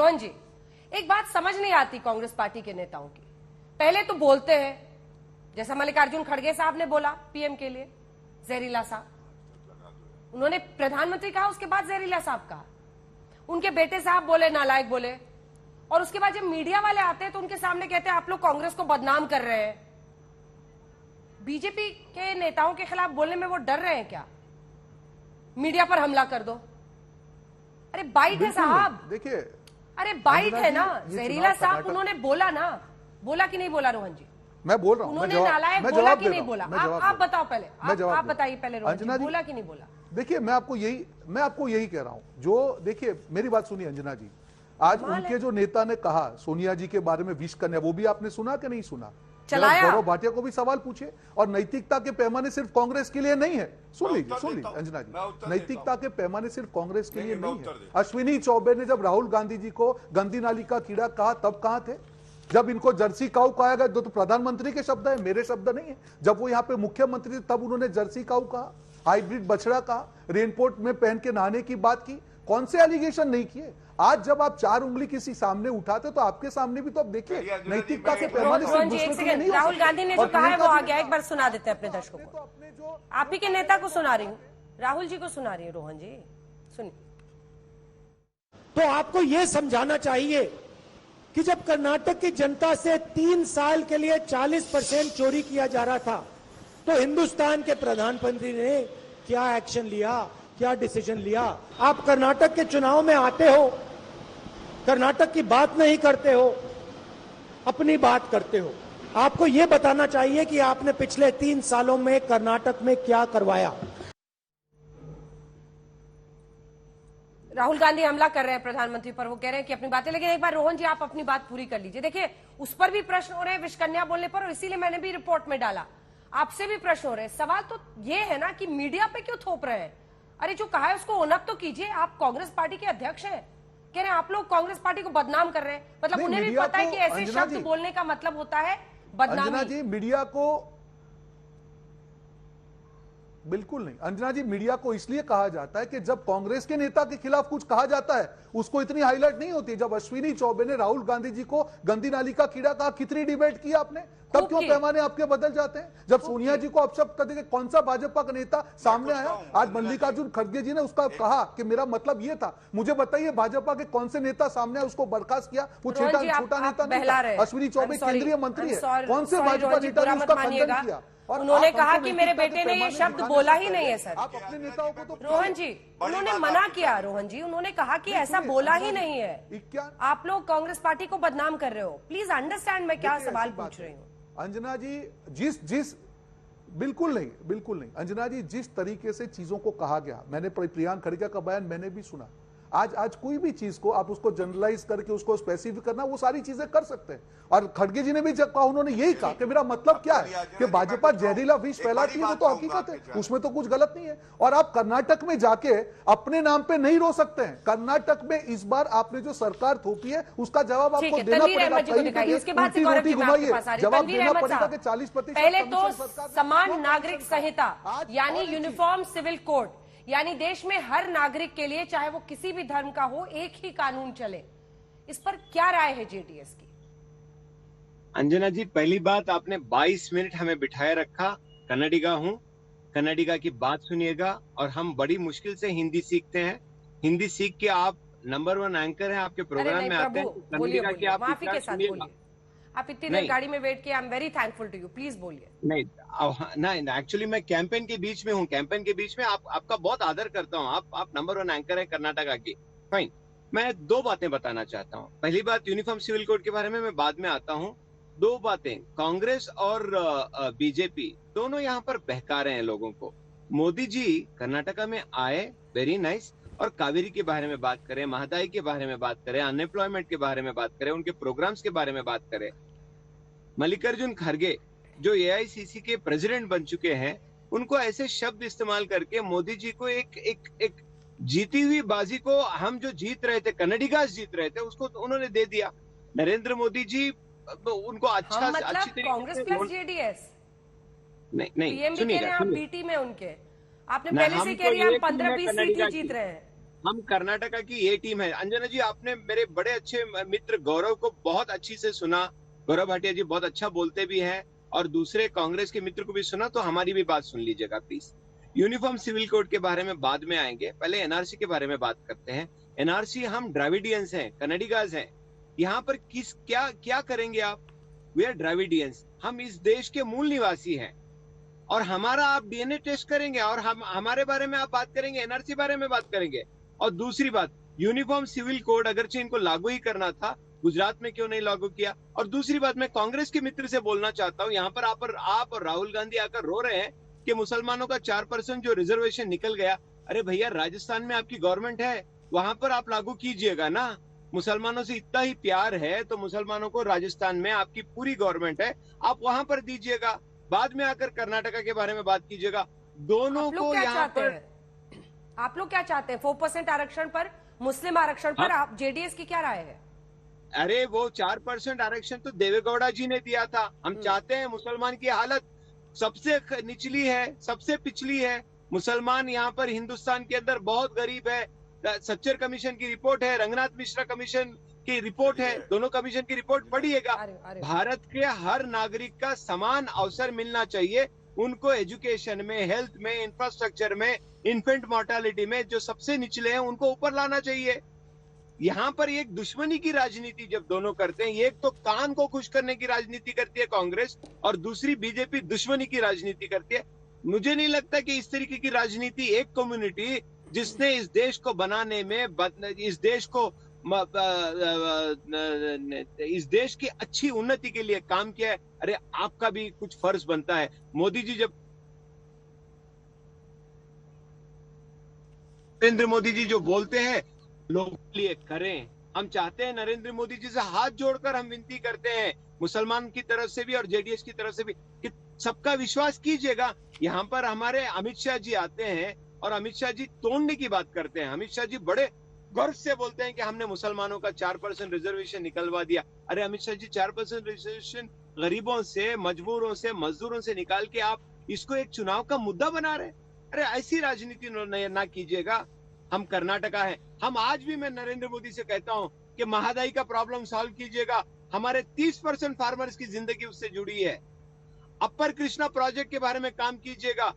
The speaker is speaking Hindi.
रोहन जी, एक बात समझ नहीं आती कांग्रेस पार्टी के नेताओं की। पहले तो बोलते हैं, जैसा मल्लिकार्जुन खड़गे साहब ने बोला पीएम के लिए जहरीला साहब, उन्होंने प्रधानमंत्री कहा, उसके बाद जहरीला साहब कहा, उनके बेटे साहब बोले नालायक बोले, और उसके बाद जब मीडिया वाले आते हैं तो उनके सामने कहते हैं आप लोग कांग्रेस को बदनाम कर रहे हैं। बीजेपी के नेताओं के खिलाफ बोलने में वो डर रहे हैं क्या? मीडिया पर हमला कर दो, अरे बाइट है साहब, देखिए, अरे बाइट है ना, जहरीला साहब उन्होंने बोला ना, बोला कि नहीं बोला रोहन जी? मैं बोल रहा हूं, उन्होंने नालायक बोला कि नहीं बोला? आप बताओ पहले, आप बताइए पहले रोहन जी, बोला कि नहीं बोला? देखिए, मैं आपको यही कह रहा हूं, जो देखिए मेरी बात सुनिए अंजना जी, आज उनके जो नेता ने कहा सोनिया जी के बारे में विश करने, वो भी आपने सुना कि नहीं सुना? गौरव भाटिया को भी सवाल पूछे, और नैतिकता के पैमाने सिर्फ कांग्रेस के लिए नहीं है। सुन लीजिए अंजना जी, नैतिकता के पैमाने सिर्फ कांग्रेस के लिए नहीं है। अश्विनी चौबे ने जब राहुल गांधी जी को गंदी नाली का कीड़ा कहा तब कहां थे? जब इनको जर्सी काऊ कहा गया, तो प्रधानमंत्री के शब्द है, मेरे शब्द नहीं है। जब वो यहाँ पे मुख्यमंत्री थे तब उन्होंने जर्सी काऊ कहा, हाइब्रिड बछड़ा कहा, रेनकोट में पहन के नहाने की बात की। कौन से एलिगेशन नहीं किए? आज जब आप चार उंगली किसी सामने उठाते तो आपके सामने भी तो आप देखिए नैतिकता के पैमाने से दूसरों के लिए नहीं। राहुल गांधी ने जो कहा है वो आ गया, एक बार सुना देते हैं अपने दर्शकों को। आप ही के नेता को सुना रही हूँ, राहुल जी को सुना रही हूँ। रोहन जी सुनिए। तो आपको यह समझाना चाहिए कि जब कर्नाटक की जनता से 3 साल के लिए 40% चोरी किया जा रहा था, तो हिंदुस्तान के प्रधानमंत्री ने क्या एक्शन लिया, क्या डिसीजन लिया? आप कर्नाटक के चुनाव में आते हो, कर्नाटक की बात नहीं करते हो, अपनी बात करते हो। आपको यह बताना चाहिए कि आपने पिछले 3 सालों में कर्नाटक में क्या करवाया। राहुल गांधी हमला कर रहे हैं प्रधानमंत्री पर, वो कह रहे हैं कि अपनी बातें, लेकिन एक बार रोहन जी आप अपनी बात पूरी कर लीजिए। देखिए, उस पर भी प्रश्न हो रहे हैं विषकन्या बोलने पर, और इसीलिए मैंने भी रिपोर्ट में डाला। आपसे भी प्रश्न हो रहे हैं। सवाल तो ये है ना कि मीडिया पे क्यों थोप रहे हैं? अरे जो कहा है उसको ओनअप तो कीजिए। आप कांग्रेस पार्टी के अध्यक्ष हैं, कह रहे हैं आप लोग कांग्रेस पार्टी को बदनाम कर रहे हैं। मतलब उन्हें भी पता है कि ऐसे शब्द बोलने का मतलब होता है बदनामी। अंजना जी, मीडिया को बिल्कुल नहीं। अंजना जी, मीडिया को इसलिए कहा जाता है कि जब कांग्रेस के नेता के खिलाफ कुछ कहा जाता है उसको इतनी हाईलाइट नहीं होती। जब अश्विनी चौबे ने राहुल गांधी जी को गंदी नाली का कीड़ा कहा, कितनी डिबेट की आपने? तब क्यों पैमाने आपके बदल जाते हैं? जब सोनिया जी को अपशब्द कर देंगे, कौन सा भाजपा का नेता सामने आया? आज मल्लिकार्जुन खड़गे जी ने उसका कहा कि मेरा मतलब ये था। मुझे बताइए भाजपा के कौन से नेता सामने आए, उसको बर्खास्त किया? वो छोटा नेता नहीं था। अश्विनी चौबे केंद्रीय मंत्री है, कौन से भाजपा नेता ने उसका खंडन किया? उन्होंने कहा कि मेरे बेटे ने ये शब्द बोला ही नहीं है सर। आप अपने नेताओं को तो रोहन जी, उन्होंने मना किया। रोहन जी, उन्होंने कहा कि ऐसा बोला ही नहीं है। आप लोग कांग्रेस पार्टी को बदनाम कर रहे हो। प्लीज अंडरस्टैंड मैं क्या सवाल पूछ रही हूँ। अंजना जी, जिस बिल्कुल नहीं अंजना जी, जिस तरीके से चीजों को कहा गया, मैंने प्रियांक खड़गे का बयान मैंने भी सुना। आज कोई भी चीज को आप उसको जनरलाइज करके उसको स्पेसिफिक करना, वो सारी चीजें कर सकते हैं। और खड़गे जी ने भी जब कहा, उन्होंने यही कहा कि मेरा मतलब क्या है कि भाजपा जहरीला विष फैलाती है, वो तो हकीकत है, उसमें तो कुछ गलत नहीं है। और आप कर्नाटक में जाके अपने नाम पे नहीं रो सकते हैं। कर्नाटक में इस बार आपने जो सरकार थोपी है उसका जवाब आपको देना पड़ेगा। जवाब देना पड़ेगा कि 40% पहले तो समान नागरिक संहिता यानी यूनिफॉर्म सिविल कोड, यानी देश में हर नागरिक के लिए, चाहे वो किसी भी धर्म का हो, एक ही कानून चले। इस पर क्या राय है जेडीएस की? अंजना जी, पहली बात, आपने 22 मिनट हमें बिठाए रखा। कन्नडिगा हूँ, कन्नडिगा की बात सुनिएगा। और हम बड़ी मुश्किल से हिंदी सीखते हैं। हिंदी सीख के आप नंबर 1 एंकर हैं, आपके प्रोग्राम में आते हैं। कन्नडिगा की आप माफी के साथ बोलिए। आप इतनी देर गाड़ी में वेट किए, I am very thankful to you. Please बोलिए। नहीं, एक्चुअली मैं कैंपेन के बीच में हूँ। कैंपेन के बीच में आपका बहुत आदर करता हूँ। आप नंबर 1 एंकर है कर्नाटका की। फाइन, मैं 2 बातें बताना चाहता हूँ। पहली बात, यूनिफॉर्म सिविल कोड के बारे में मैं बाद में आता हूँ। 2 बातें, कांग्रेस और बीजेपी दोनों यहाँ पर बहका रहे हैं लोगों को। मोदी जी कर्नाटका में आए, वेरी नाइस, और कावेरी के बारे में बात करें, महंगाई के बारे में बात करें, अनएम्प्लॉयमेंट के बारे में बात करें, उनके प्रोग्राम्स के बारे में बात करें। मल्लिकार्जुन खड़गे जो एआईसीसी के प्रेसिडेंट बन चुके हैं, उनको ऐसे शब्द इस्तेमाल करके मोदी जी को एक जीती हुई बाजी को, हम जो जीत रहे थे, कन्नडिगास जीत रहे थे, उसको उन्होंने दे दिया। नरेंद्र मोदी जी उनको अच्छा मतलब अच्छी तरीके कांग्रेस प्लस जेडीएस नहीं सुनिएगा, आप बीटी में उनके, आपने पहले से कह रही हम 15-20 सीट ही जीत रहे हैं। हम कर्नाटका की ये टीम है। अंजना जी, आपने मेरे बड़े अच्छे मित्र गौरव को बहुत अच्छी से सुना। गौरव भाटिया जी बहुत अच्छा बोलते भी हैं, और दूसरे कांग्रेस के मित्र को भी सुना, तो हमारी भी बात सुन लीजिएगा प्लीज। यूनिफॉर्म सिविल कोड के बारे में बाद में आएंगे, पहले एनआरसी के बारे में बात करते हैं। एनआरसी, हम द्रविडियंस हैं, कन्नडिगाज हैं, यहाँ पर क्या करेंगे आप? वी आर द्रविडियंस, हम इस देश के मूल निवासी हैं, और हमारा आप डीएनए टेस्ट करेंगे और हमारे बारे में आप बात करेंगे, एनआरसी बारे में बात करेंगे। और दूसरी बात, यूनिफॉर्म सिविल कोड अगरचे इनको लागू ही करना था, गुजरात में क्यों नहीं लागू किया? और दूसरी बात, मैं कांग्रेस के मित्र से बोलना चाहता हूं, यहाँ पर आप और राहुल गांधी आकर रो रहे हैं कि मुसलमानों का 4% जो रिजर्वेशन निकल गया। अरे भैया, राजस्थान में आपकी गवर्नमेंट है, वहां पर आप लागू कीजिएगा ना। मुसलमानों से इतना ही प्यार है तो मुसलमानों को राजस्थान में आपकी पूरी गवर्नमेंट है, आप वहां पर दीजिएगा, बाद में आकर कर्नाटका के बारे में बात कीजिएगा। दोनों को यहाँ पर आप लोग क्या चाहते हैं? 4% आरक्षण पर, मुस्लिम आरक्षण पर आप जेडीएस की क्या राय है? अरे वो 4% आरक्षण तो देवेगौड़ा जी ने दिया था। हम चाहते हैं, मुसलमान की हालत सबसे निचली है, सबसे पिछली है। मुसलमान यहाँ पर हिंदुस्तान के अंदर बहुत गरीब है। सच्चर कमीशन की रिपोर्ट है, रंगनाथ मिश्रा कमीशन की रिपोर्ट है, दोनों कमीशन की रिपोर्ट पढ़िएगा। भारत के हर नागरिक का समान अवसर मिलना चाहिए, उनको एजुकेशन में, हेल्थ में, इंफ्रास्ट्रक्चर में, इन्फेंट मोर्टालिटी में, जो सबसे निचले हैं उनको ऊपर लाना चाहिए। यहाँ पर एक दुश्मनी की राजनीति जब दोनों करते हैं, एक तो कान को खुश करने की राजनीति करती है कांग्रेस, और दूसरी बीजेपी दुश्मनी की राजनीति करती है। मुझे नहीं लगता कि इस तरीके की राजनीति, एक कम्युनिटी जिसने इस देश को बनाने में, इस देश की अच्छी उन्नति के लिए काम किया है, अरे आपका भी कुछ फर्ज बनता है। मोदी जी जब नरेंद्र मोदी जी जो बोलते हैं, लोगों के लिए करें। हम चाहते हैं, नरेंद्र मोदी जी से हाथ जोड़कर हम विनती करते हैं, मुसलमान की तरफ से भी और जेडीएस की तरफ से भी, कि सबका विश्वास कीजिएगा। यहाँ पर हमारे अमित शाह जी आते हैं और अमित शाह जी तोड़ने की बात करते हैं। अमित शाह जी बड़े गर्व से बोलते हैं कि हमने मुसलमानों का 4% रिजर्वेशन निकलवा दिया। अरे अमित शाह जी, 4% रिजर्वेशन गरीबों से, मजबूरों से, मजदूरों से निकाल के आप इसको एक चुनाव का मुद्दा बना रहे हैं। अरे ऐसी राजनीति ना कीजिएगा। हम कर्नाटका है, हम आज भी, मैं नरेंद्र मोदी से कहता हूं कि महंगाई का प्रॉब्लम सॉल्व कीजिएगा। हमारे 30% फार्मर्स की जिंदगी उससे जुड़ी है। अपर कृष्णा प्रोजेक्ट के बारे में काम कीजिएगा।